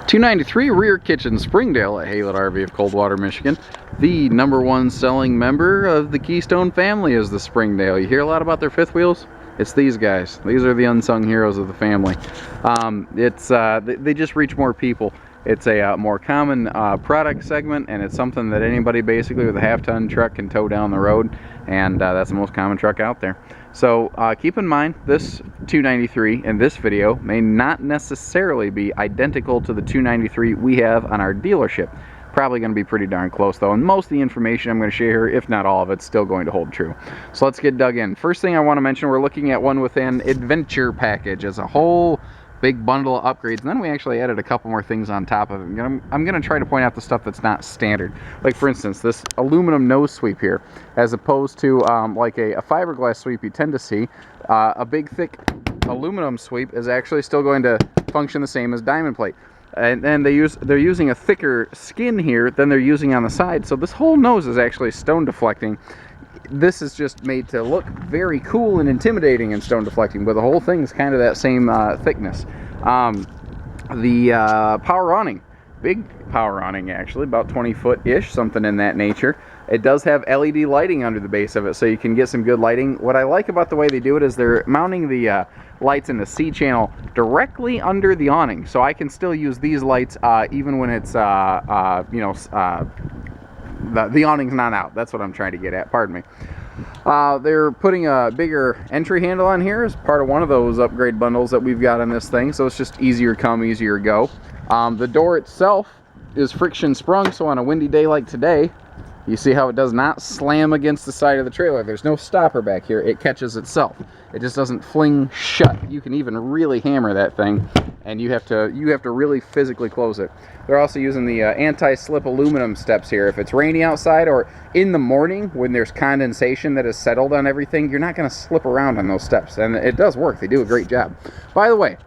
293 Rear Kitchen, Springdale at Haylett RV of Coldwater, Michigan. The #1 selling member of the Keystone family is the Springdale. You hear a lot about their fifth wheels? It's these guys. These are the unsung heroes of the family. They just reach more people. It's a more common product segment, and it's something that anybody basically with a half-ton truck can tow down the road, and that's the most common truck out there. So keep in mind, this 293 in this video may not necessarily be identical to the 293 we have on our dealership. Probably going to be pretty darn close though, and most of the information I'm going to share here, if not all of it, still going to hold true. So let's get dug in. First thing I want to mention, we're looking at one with an adventure package as a whole big bundle of upgrades, and then we actually added a couple more things on top of it. I'm going to try to point out the stuff that's not standard. Like for instance, this aluminum nose sweep here, as opposed to like a fiberglass sweep you tend to see, a big thick aluminum sweep is actually still going to function the same as diamond plate. And they're using a thicker skin here than they're using on the side, so this whole nose is actually stone deflecting. This is just made to look very cool and intimidating in stone deflecting, but the whole thing is kind of that same thickness. The power awning, big power awning actually, about 20-foot-ish, something in that nature. It does have LED lighting under the base of it, so you can get some good lighting. What I like about the way they do it is they're mounting the lights in the C channel directly under the awning, so I can still use these lights even when it's the awning's not out. That's what I'm trying to get at, pardon me. They're putting a bigger entry handle on here as part of one of those upgrade bundles that we've got on this thing, so it's just easier come, easier go. The door itself is friction sprung, so on a windy day like today, you see how it does not slam against the side of the trailer. There's no stopper back here. It catches itself. It just doesn't fling shut. You can even really hammer that thing, and you have to really physically close it. They're also using the anti-slip aluminum steps here. If it's rainy outside or in the morning when there's condensation that has settled on everything, you're not going to slip around on those steps, and it does work. They do a great job. By the way,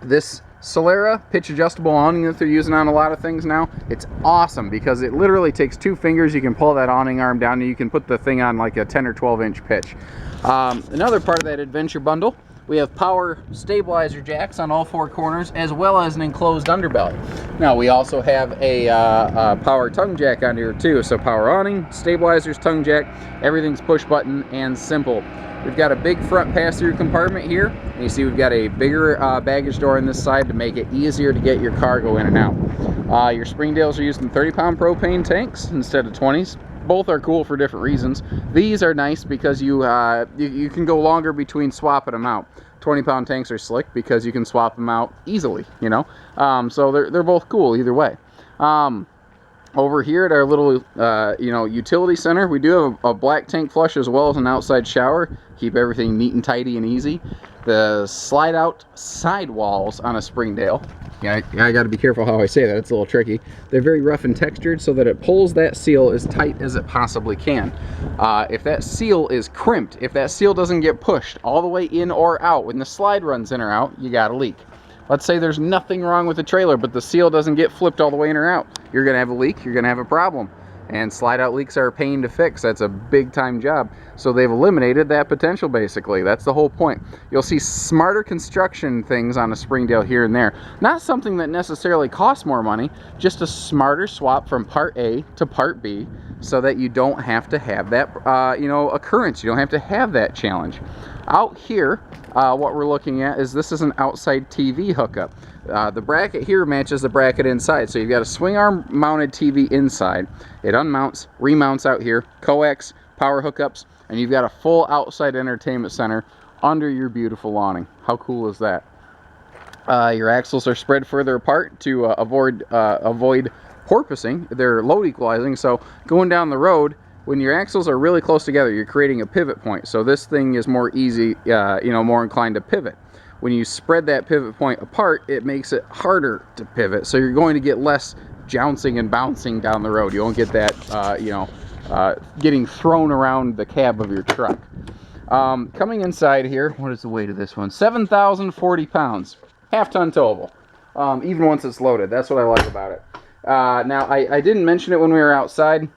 this Solera pitch adjustable awning that they're using on a lot of things now, it's awesome because it literally takes 2 fingers. You can pull that awning arm down and you can put the thing on like a 10 or 12 inch pitch. Another part of that adventure bundle, we have power stabilizer jacks on all 4 corners, as well as an enclosed underbelly. Now we also have a power tongue jack on here too, so power awning, stabilizers, tongue jack, everything's push button and simple. We've got a big front pass-through compartment here, and you see we've got a bigger baggage door on this side to make it easier to get your cargo in and out. Your Springdales are using 30-pound propane tanks instead of 20s. Both are cool for different reasons. These are nice because you can go longer between swapping them out. 20-pound tanks are slick because you can swap them out easily, you know. So they're both cool either way. Over here at our little, utility center, we do have a black tank flush as well as an outside shower. Keep everything neat and tidy and easy. The slide-out sidewalls on a Springdale. Yeah, I got to be careful how I say that. It's a little tricky. They're very rough and textured so that it pulls that seal as tight as it possibly can. If that seal is crimped, if that seal doesn't get pushed all the way in or out, when the slide runs in or out, you got a leak. Let's say there's nothing wrong with the trailer, but the seal doesn't get flipped all the way in or out. You're going to have a leak, you're going to have a problem. And slide-out leaks are a pain to fix. That's a big-time job. So they've eliminated that potential, basically. That's the whole point. You'll see smarter construction things on a Springdale here and there. Not something that necessarily costs more money, just a smarter swap from part A to part B so that you don't have to have that, occurrence. You don't have to have that challenge. Out here, what we're looking at is this is an outside TV hookup. The bracket here matches the bracket inside, so you've got a swing arm mounted TV inside. It unmounts, remounts out here, coax, power hookups, and you've got a full outside entertainment center under your beautiful awning. How cool is that? Your axles are spread further apart to avoid porpoising. They're load equalizing, so going down the road, when your axles are really close together, you're creating a pivot point. So this thing is more easy, more inclined to pivot. When you spread that pivot point apart, it makes it harder to pivot. So you're going to get less jouncing and bouncing down the road. You won't get that, getting thrown around the cab of your truck. Coming inside here, what is the weight of this one? 7,040 pounds. Half-ton towable. Even once it's loaded. That's what I like about it. Now, I didn't mention it when we were outside.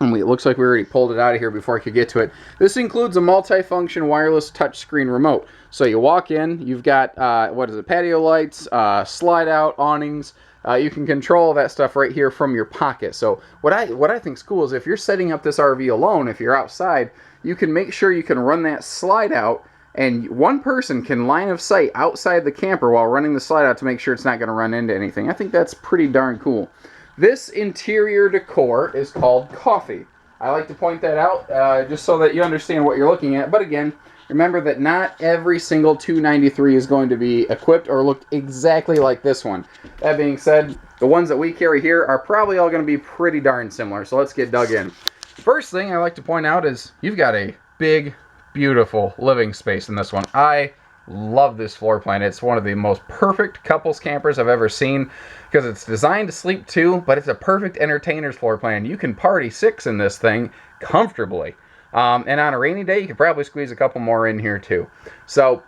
And it looks like we already pulled it out of here before I could get to it. This includes a multi-function wireless touchscreen remote. So you walk in, you've got, patio lights, slide out, awnings. You can control that stuff right here from your pocket. So what I think is cool is if you're setting up this RV alone, if you're outside, you can make sure you can run that slide out, and one person can line of sight outside the camper while running the slide out to make sure it's not going to run into anything. I think that's pretty darn cool. This interior decor is called Coffee. I like to point that out just so that you understand what you're looking at. But again, remember that not every single 293 is going to be equipped or look exactly like this one. That being said, the ones that we carry here are probably all going to be pretty darn similar. So let's get dug in. First thing I like to point out is you've got a big, beautiful living space in this one. I love this floor plan. It's one of the most perfect couples campers I've ever seen because it's designed to sleep two, but it's a perfect entertainer's floor plan. You can party 6 in this thing comfortably. And on a rainy day, you could probably squeeze a couple more in here too. So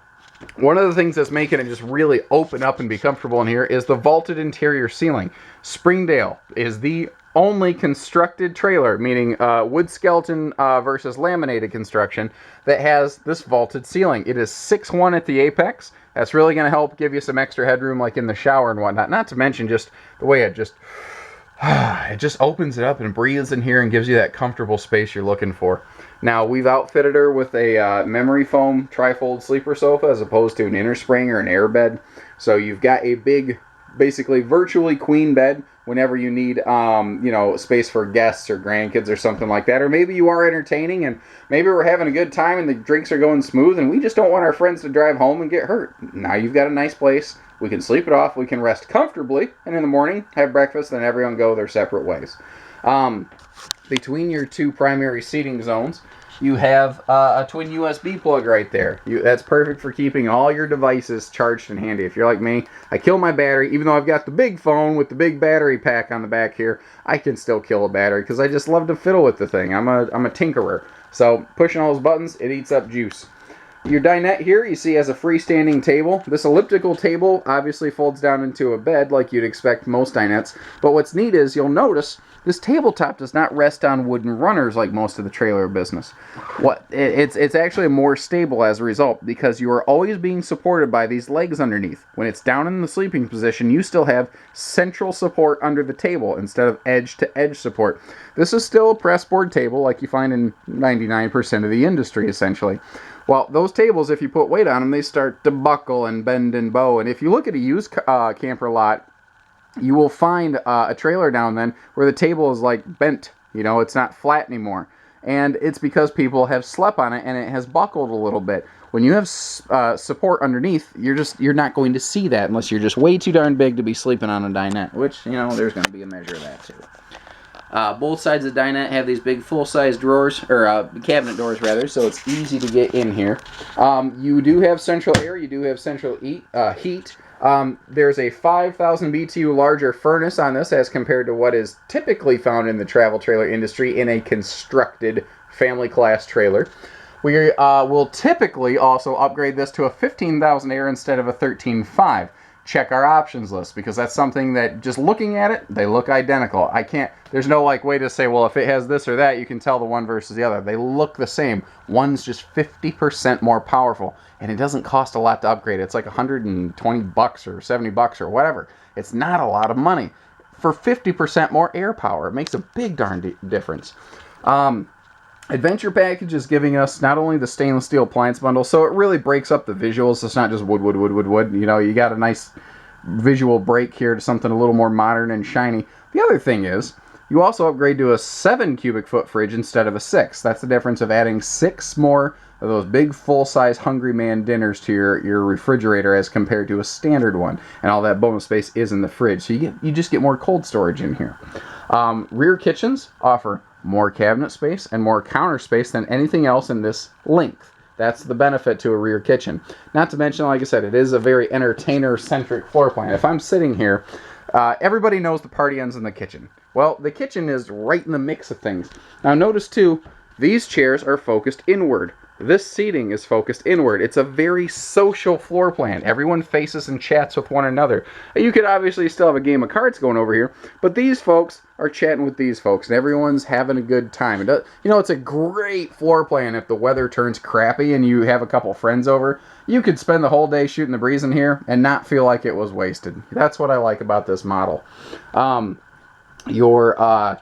one of the things that's making it just really open up and be comfortable in here is the vaulted interior ceiling. Springdale is the only constructed trailer, meaning wood skeleton versus laminated construction, that has this vaulted ceiling. It is 6'1" at the apex. That's really going to help give you some extra headroom like in the shower and whatnot. Not to mention just the way it just opens it up and breathes in here and gives you that comfortable space you're looking for. Now, we've outfitted her with a memory foam trifold sleeper sofa as opposed to an inner spring or an air bed. So you've got a big, basically virtually queen bed whenever you need, space for guests or grandkids or something like that. Or maybe you are entertaining and maybe we're having a good time and the drinks are going smooth and we just don't want our friends to drive home and get hurt. Now you've got a nice place. We can sleep it off. We can rest comfortably. And in the morning, have breakfast and everyone go their separate ways. Between your two primary seating zones, you have a twin USB plug right there. That's perfect for keeping all your devices charged and handy. If you're like me, I kill my battery. Even though I've got the big phone with the big battery pack on the back here, I can still kill a battery because I just love to fiddle with the thing. I'm a tinkerer. So pushing all those buttons, it eats up juice. Your dinette here, you see, has a freestanding table. This elliptical table obviously folds down into a bed like you'd expect most dinettes. But what's neat is you'll notice this tabletop does not rest on wooden runners like most of the trailer business. It's actually more stable as a result because you are always being supported by these legs underneath. When it's down in the sleeping position, you still have central support under the table instead of edge-to-edge support. This is still a pressboard table like you find in 99% of the industry, essentially. Well, those tables, if you put weight on them, they start to buckle and bend and bow. And if you look at a used camper lot, you will find a trailer now and then where the table is like bent. It's not flat anymore. And it's because people have slept on it and it has buckled a little bit. When you have support underneath, you're not going to see that unless you're just way too darn big to be sleeping on a dinette, which, there's going to be a measure of that too. Both sides of the dinette have these big full-size drawers, or cabinet doors rather, so it's easy to get in here. You do have central air, you do have central heat. There's a 5,000 BTU larger furnace on this as compared to what is typically found in the travel trailer industry in a constructed family class trailer. We will typically also upgrade this to a 15,000 air instead of a 13.5. Check our options list because that's something that just looking at it, they look identical. There's no way to say, well, if it has this or that, you can tell the one versus the other. They look the same. One's just 50% more powerful and it doesn't cost a lot to upgrade. It's like $120 or $70 or whatever. It's not a lot of money for 50% more air power. It makes a big darn difference. Adventure Package is giving us not only the stainless steel appliance bundle, so it really breaks up the visuals. It's not just wood. You got a nice visual break here to something a little more modern and shiny. The other thing is, you also upgrade to a 7 cubic foot fridge instead of a 6. That's the difference of adding 6 more of those big full-size Hungry Man dinners to your refrigerator as compared to a standard one. And all that bonus space is in the fridge, so you just get more cold storage in here. Rear kitchens offer more cabinet space and more counter space than anything else in this length. That's the benefit to a rear kitchen. Not to mention, like I said, it is a very entertainer-centric floor plan. If I'm sitting here, everybody knows the party ends in the kitchen. Well, the kitchen is right in the mix of things. Now notice too, these chairs are focused inward. This seating is focused inward. It's a very social floor plan. Everyone faces and chats with one another. You could obviously still have a game of cards going over here, but these folks are chatting with these folks, and everyone's having a good time. It's a great floor plan if the weather turns crappy and you have a couple friends over. You could spend the whole day shooting the breeze in here and not feel like it was wasted. That's what I like about this model. Your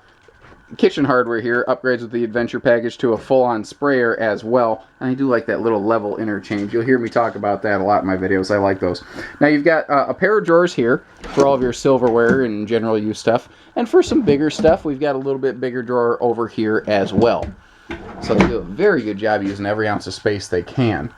kitchen hardware here upgrades with the adventure package to a full-on sprayer as well, and I do like that little level interchange. You'll hear me talk about that a lot in my videos. I like those. Now you've got a pair of drawers here for all of your silverware and general use stuff, and for some bigger stuff we've got a little bit bigger drawer over here as well. So they do a very good job using every ounce of space they can.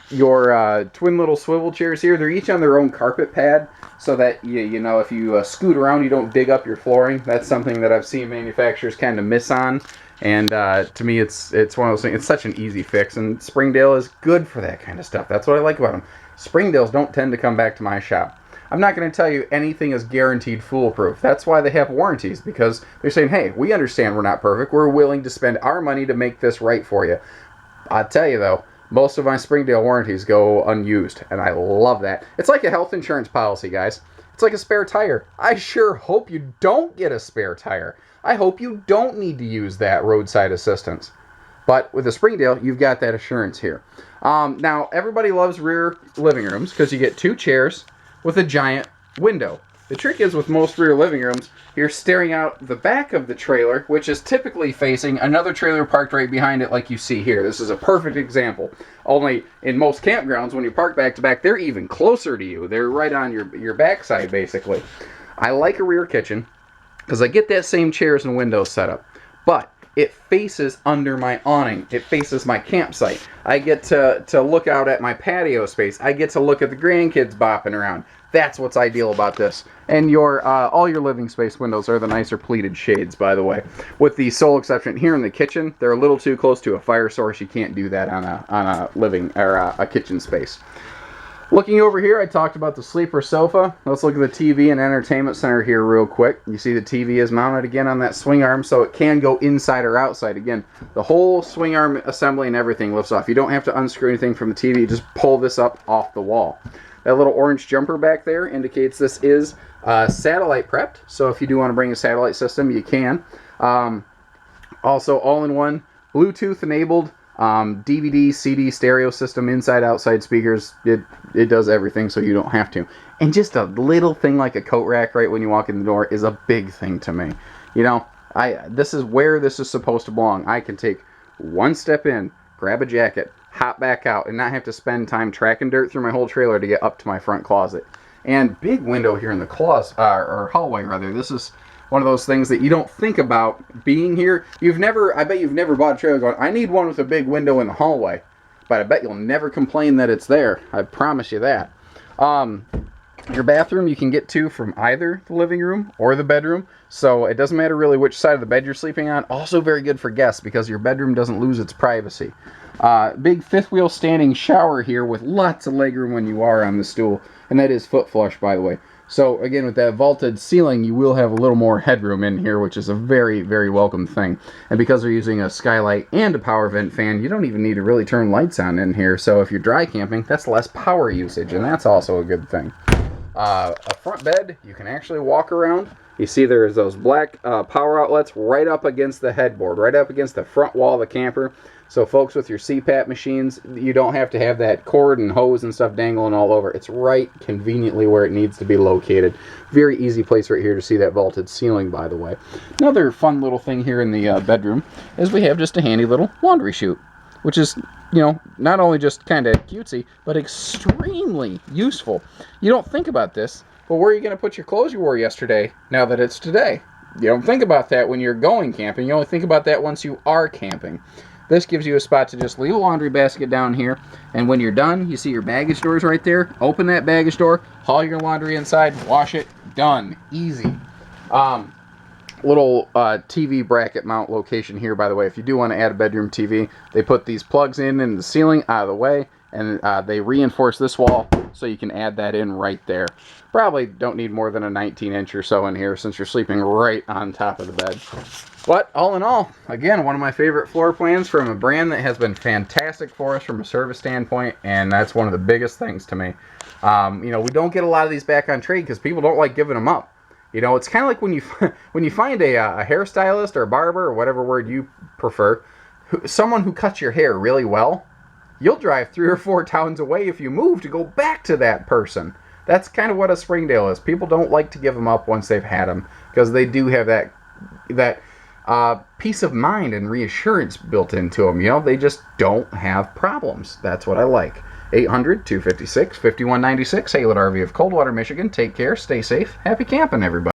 Your twin little swivel chairs here, they're each on their own carpet pad, so that if you scoot around, you don't dig up your flooring. That's something that I've seen manufacturers kind of miss on, and to me it's one of those things. It's such an easy fix, and Springdale is good for that kind of stuff. That's what I like about them. Springdales don't tend to come back to my shop. I'm not going to tell you anything is guaranteed foolproof. That's why they have warranties, because they're saying, hey, we understand we're not perfect. We're willing to spend our money to make this right for you. I'll tell you though, most of my Springdale warranties go unused, and I love that. It's like a health insurance policy, guys. It's like a spare tire. I sure hope you don't get a spare tire. I hope you don't need to use that roadside assistance. But with a Springdale, you've got that assurance here. Now, everybody loves rear living rooms because you get two chairs with a giant window. The trick is with most rear living rooms, you're staring out the back of the trailer, which is typically facing another trailer parked right behind it like you see here. This is a perfect example. Only in most campgrounds, when you park back to back, they're even closer to you. They're right on your backside, basically. I like a rear kitchen because I get that same chairs and windows set up, but it faces under my awning. It faces my campsite. I get to look out at my patio space. I get to look at the grandkids bopping around. That's what's ideal about this. And all your living space windows are the nicer pleated shades, by the way. With the sole exception here in the kitchen, they're a little too close to a fire source. You can't do that on a living or a kitchen space. Looking over here, I talked about the sleeper sofa. Let's look at the TV and entertainment center here real quick. You see the TV is mounted again on that swing arm, so it can go inside or outside. Again, the whole swing arm assembly and everything lifts off. You don't have to unscrew anything from the TV. You just pull this up off the wall. That little orange jumper back there indicates this is satellite prepped, so if you do want to bring a satellite system, you can. Also, all-in-one, Bluetooth enabled, DVD, CD, stereo system, inside, outside speakers. It does everything, so you don't have to. And just a little thing like a coat rack right when you walk in the door is a big thing to me. This is where this is supposed to belong. I can take one step in, grab a jacket, hop back out, and not have to spend time tracking dirt through my whole trailer to get up to my front closet. And big window here in the closet, or hallway rather. This is one of those things that you don't think about being here. I bet you've never bought a trailer going, I need one with a big window in the hallway. But I bet you'll never complain that it's there. I promise you that. Your bathroom you can get to from either the living room or the bedroom. So it doesn't matter really which side of the bed you're sleeping on. Also very good for guests because your bedroom doesn't lose its privacy. Big fifth wheel standing shower here with lots of legroom when you are on the stool. And that is foot flush, by the way. So again, with that vaulted ceiling, you will have a little more headroom in here, which is a very, very welcome thing. And because they're using a skylight and a power vent fan, you don't even need to really turn lights on in here. So if you're dry camping, that's less power usage, and that's also a good thing. A front bed, you can actually walk around. You see there's those black power outlets right up against the headboard, right up against the front wall of the camper. So folks with your CPAP machines, you don't have to have that cord and hose and stuff dangling all over. It's right conveniently where it needs to be located. Very easy place right here to see that vaulted ceiling, by the way. Another fun little thing here in the bedroom is we have just a handy little laundry chute, which is, not only just kind of cutesy, but extremely useful. You don't think about this, but where are you going to put your clothes you wore yesterday now that it's today? You don't think about that when you're going camping. You only think about that once you are camping. This gives you a spot to just leave a laundry basket down here, and when you're done, you see your baggage doors right there. Open that baggage door, haul your laundry inside, wash it, done. Easy. Little TV bracket mount location here, by the way. If you do want to add a bedroom TV, they put these plugs in the ceiling out of the way, and they reinforce this wall so you can add that in right there. Probably don't need more than a 19-inch or so in here since you're sleeping right on top of the bed. But all in all, again, one of my favorite floor plans from a brand that has been fantastic for us from a service standpoint, and that's one of the biggest things to me. You know, we don't get a lot of these back on trade because people don't like giving them up. You know, it's kind of like when you find a hairstylist or a barber or whatever word you prefer, someone who cuts your hair really well, you'll drive 3 or 4 towns away if you move to go back to that person. That's kind of what a Springdale is. People don't like to give them up once they've had them because they do have that peace of mind and reassurance built into them. You know, they just don't have problems. That's what I like. 800-256-5196, Haylett RV of Coldwater, Michigan. Take care, stay safe, happy camping, everybody.